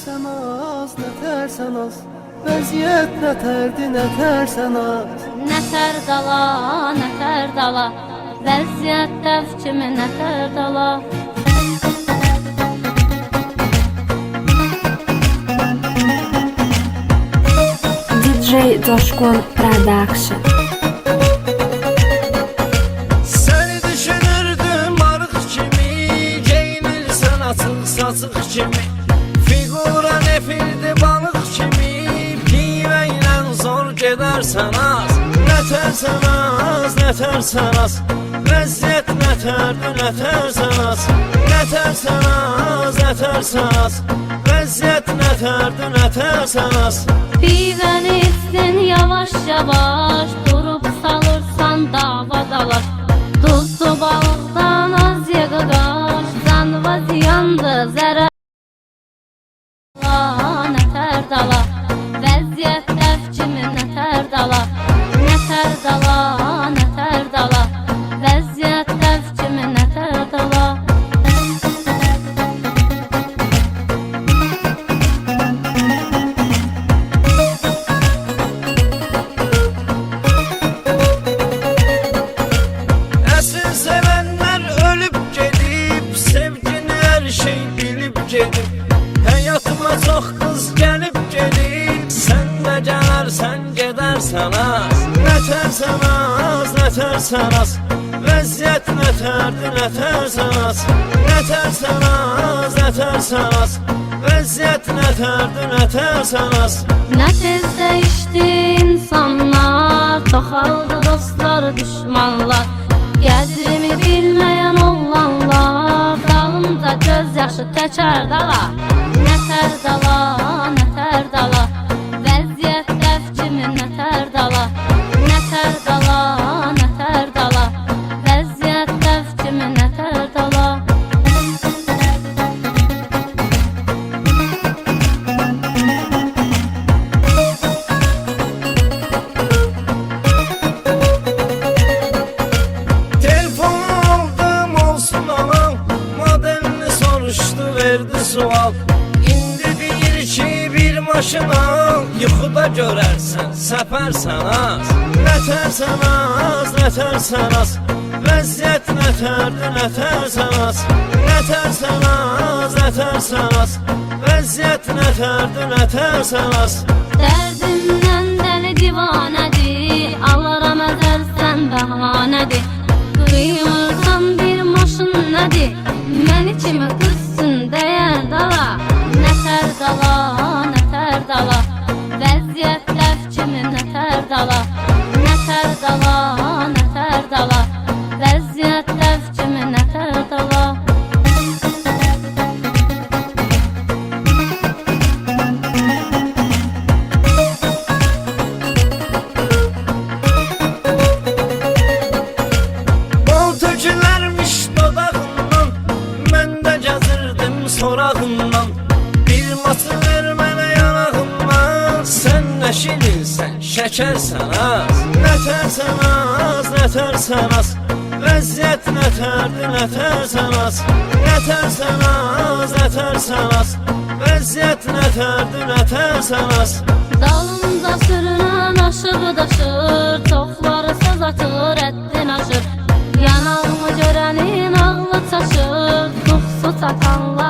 Nətərsən az, nətərsən az, vəziyyət nətərdi, nətərsən az. Nətər dala, vəziyyət dəv kimi nətər dala. DJ Coşkun Production. Səni düşünürdüm arıq kimi, geyinirsən açıq saçıq kimi. Figura nefildi balıq kimi, pivə ilə zor gedərsən az. Nətərsən az, nətərsən az, vəziyyət nətərdi, nətərsən az. Nətərsən az, nətərsən az, vəziyyət nətərdi, nətərsən az. Pivəni içdin yavaş yavaş, durub salırsan dava dalaş. Duzlu balıqdan az ye qaqaş, canva ziyandı zərər. Nətər dala, vəziyyət dəv kimi nətər dala. Nətər dala, nətər dala, vəziyyət dəv kimi nətər dala. Əsl sevənlər ölüb gedib, sevgini hər şey bilib gedib. Həyatıma çox qız gəlib gedib, sən də gələrsən, gedərsən az. Nətərsən az, nətərsən az, vəziyyət nətərdi, nətərsən az. Nətərsən az, nətərsən az, vəziyyət nətərdi, nətərsən az. Nə tez dəyişdi insanlar, çoxaldı dostlar, düşmanlar. Qədrimi bilməyən oğlanlar, dalımda göz yaşı təkər dala. Nətər dala, nətər dala, vəziyyət dəv kimi nətər dala. Nətər dala, nətər dala, vəziyyət dəv kimi nətər dala. Telefon aldım olsun anam, modelini soruşdu verdi sual. İndi deyir ki bir maşın al, yuxuda görərsən, səpərsən az. Nətərsən az, nətərsən az, vəziyyət nətərdi, nətərsən az. Nətərsən az, nətərsən az, vəziyyət nətərdi, nətərsən az. Dərdimdən dəli divanədir, alaram əzəlsən bəhanədir. Qıymırsan bir maşın nədir, məni kimi qızsın dəyər dala. Nətər dala, nətər dala, vəziyyət dəv kimi nətər dala. Nətər dala, nətər dala, vəziyyət dəv kimi nətər dala. Bal tökülərmiş dodağından, mən də gəzirdim sorağından. Bir matı ver mənə yanağından, sən nə şirinsən, şəkərsən az. Nətərsən az, nətərsən az, vəziyyət nətərdi, nətərsən az. Nətərsən az, nətərsən az, vəziyyət nətərdi, nətərsən az. Dalımda sürünən aşığı daşır, çoxları söz atır, əddin aşır. Yanağımı görənin ağlı çaşır, tuxsu çatanlar